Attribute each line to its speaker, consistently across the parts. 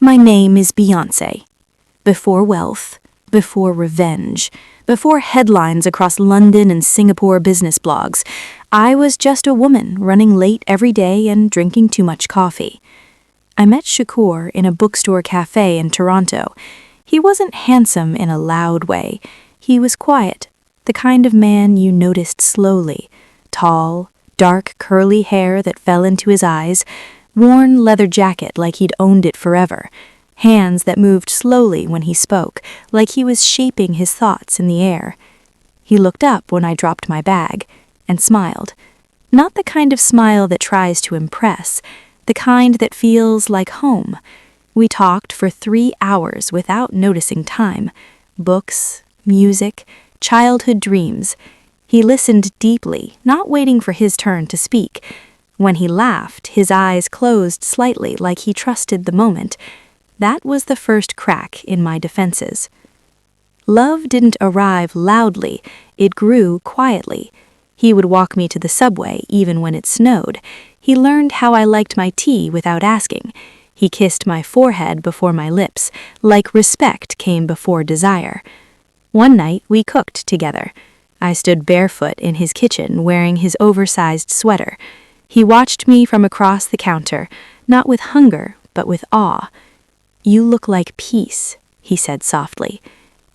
Speaker 1: My name is Beyoncé. Before wealth, before revenge, before headlines across London and Singapore business blogs, I was just a woman running late every day and drinking too much coffee. I met Shakur in a bookstore cafe in Toronto. He wasn't handsome in a loud way. He was quiet, the kind of man you noticed slowly. Tall, dark curly hair that fell into his eyes, worn leather jacket like he'd owned it forever, hands that moved slowly when he spoke, like he was shaping his thoughts in the air. He looked up when I dropped my bag, and smiled. Not the kind of smile that tries to impress, the kind that feels like home. We talked for 3 hours without noticing time. Books, music, childhood dreams. He listened deeply, not waiting for his turn to speak. When he laughed, his eyes closed slightly like he trusted the moment. That was the first crack in my defenses. Love didn't arrive loudly, it grew quietly. He would walk me to the subway even when it snowed. He learned how I liked my tea without asking. He kissed my forehead before my lips, like respect came before desire. One night we cooked together. I stood barefoot in his kitchen wearing his oversized sweater. He watched me from across the counter, not with hunger, but with awe. "You look like peace," he said softly.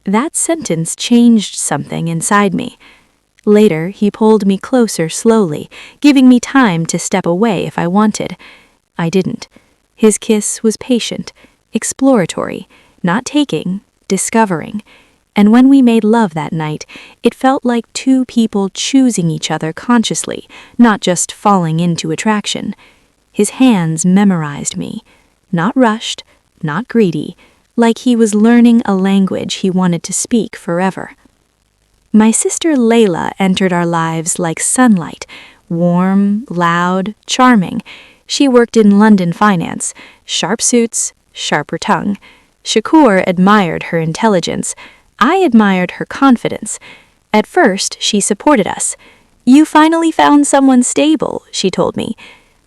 Speaker 1: That sentence changed something inside me. Later, he pulled me closer slowly, giving me time to step away if I wanted. I didn't. His kiss was patient, exploratory, not taking, discovering. And when we made love that night, it felt like two people choosing each other consciously, not just falling into attraction. His hands memorized me. Not rushed, not greedy, like he was learning a language he wanted to speak forever. My sister Layla entered our lives like sunlight, warm, loud, charming. She worked in London finance, sharp suits, sharper tongue. Shakur admired her intelligence. I admired her confidence. At first, she supported us. "You finally found someone stable," she told me.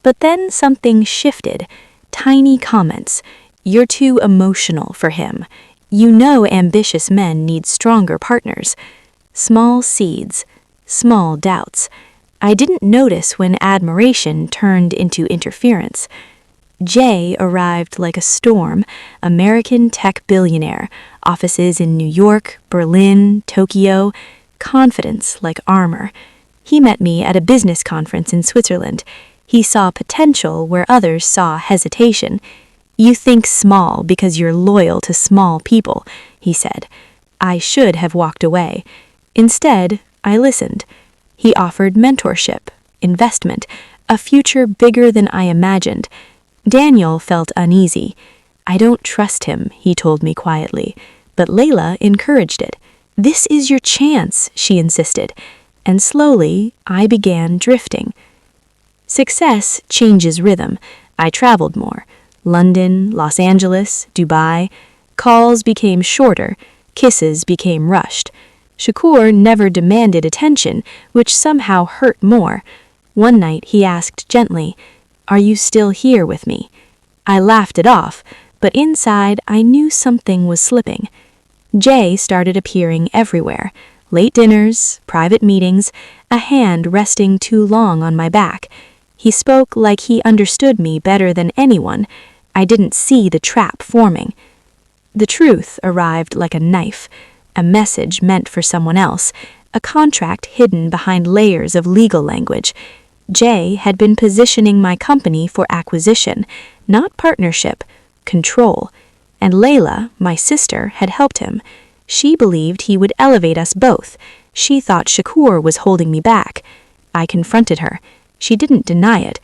Speaker 1: But then something shifted. Tiny comments. "You're too emotional for him. You know ambitious men need stronger partners." Small seeds, small doubts. I didn't notice when admiration turned into interference. Jay arrived like a storm, American tech billionaire, offices in New York, Berlin, Tokyo, confidence like armor. He met me at a business conference in Switzerland. He saw potential where others saw hesitation. "You think small because you're loyal to small people," he said. I should have walked away. Instead, I listened. He offered mentorship, investment, a future bigger than I imagined. Daniel felt uneasy. "I don't trust him," he told me quietly, but Layla encouraged it. "This is your chance," she insisted, and slowly I began drifting. Success changes rhythm. I traveled more. London, Los Angeles, Dubai. Calls became shorter, kisses became rushed. Shakur never demanded attention, which somehow hurt more. One night he asked gently, "Are you still here with me?" I laughed it off, but inside I knew something was slipping. Jay started appearing everywhere. Late dinners, private meetings, a hand resting too long on my back. He spoke like he understood me better than anyone. I didn't see the trap forming. The truth arrived like a knife, a message meant for someone else, a contract hidden behind layers of legal language. Jay had been positioning my company for acquisition, not partnership, control. And Layla, my sister, had helped him. She believed he would elevate us both. She thought Shakur was holding me back. I confronted her. She didn't deny it.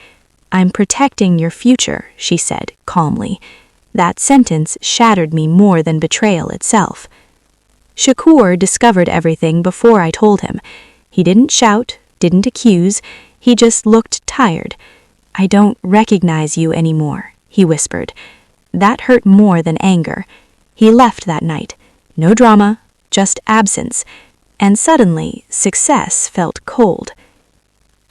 Speaker 1: "I'm protecting your future," she said calmly. That sentence shattered me more than betrayal itself. Shakur discovered everything before I told him. He didn't shout, didn't accuse. He just looked tired. "I don't recognize you anymore," he whispered. That hurt more than anger. He left that night. No drama, just absence. And suddenly, success felt cold.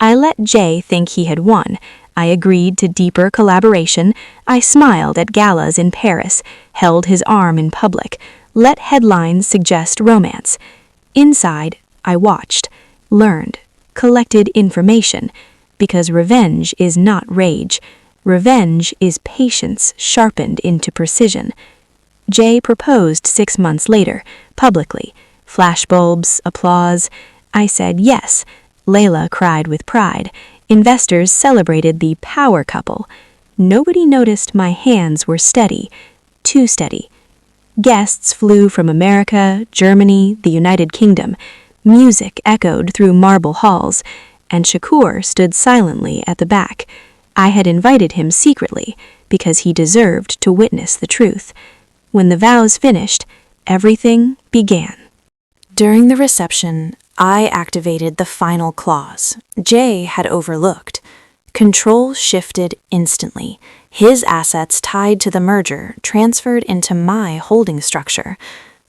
Speaker 1: I let Jay think he had won. I agreed to deeper collaboration. I smiled at galas in Paris, held his arm in public, let headlines suggest romance. Inside, I watched, learned, collected information, because revenge is not rage. Revenge is patience sharpened into precision. Jay proposed 6 months later, publicly. Flashbulbs, applause. I said yes. Layla cried with pride. Investors celebrated the power couple. Nobody noticed my hands were steady, too steady. Guests flew from America, Germany, the United Kingdom. Music echoed through marble halls, and Shakur stood silently at the back. I had invited him secretly because he deserved to witness the truth. When the vows finished, everything began. During the reception, I activated the final clause Jay had overlooked. Control shifted instantly. His assets tied to the merger transferred into my holding structure.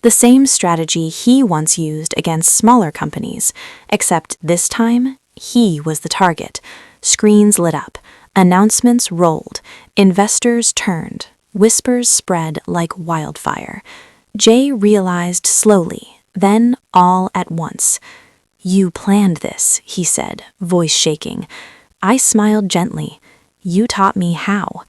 Speaker 1: The same strategy he once used against smaller companies, except this time, he was the target. Screens lit up. Announcements rolled. Investors turned. Whispers spread like wildfire. Jay realized slowly, then all at once. "You planned this," he said, voice shaking. I smiled gently. "You taught me how."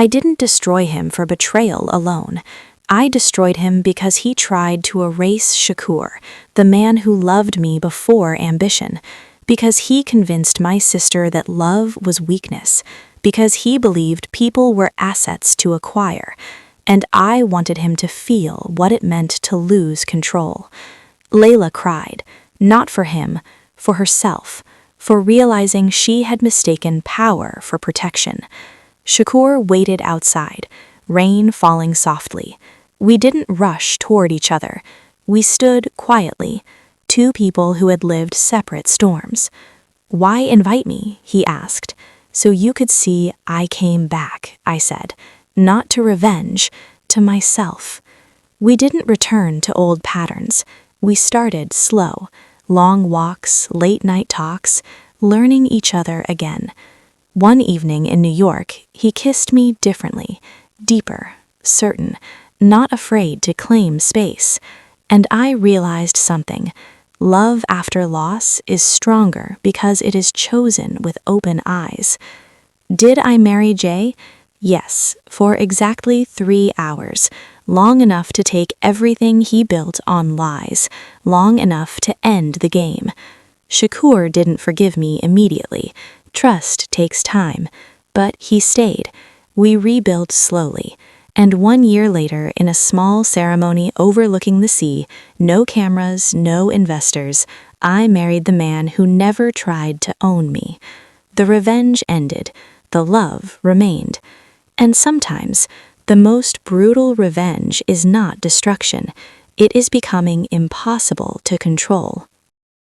Speaker 1: I didn't destroy him for betrayal alone. I destroyed him because he tried to erase Shakur, the man who loved me before ambition, because he convinced my sister that love was weakness, because he believed people were assets to acquire, and I wanted him to feel what it meant to lose control. Layla cried, not for him, for herself, for realizing she had mistaken power for protection. Shakur waited outside, rain falling softly. We didn't rush toward each other. We stood quietly, two people who had lived separate storms. "Why invite me?" he asked. "So you could see I came back," I said. "Not to revenge, to myself." We didn't return to old patterns. We started slow. Long walks, late-night talks, learning each other again. One evening in New York, he kissed me differently, deeper, certain, not afraid to claim space. And I realized something. Love after loss is stronger because it is chosen with open eyes. Did I marry Jay? Yes, for exactly 3 hours, long enough to take everything he built on lies, long enough to end the game. Shakur didn't forgive me immediately. Trust takes time, but he stayed. We rebuilt slowly, and 1 year later, in a small ceremony overlooking the sea, no cameras, no investors, I married the man who never tried to own me. The revenge ended. The love remained. And sometimes, the most brutal revenge is not destruction. It is becoming impossible to control.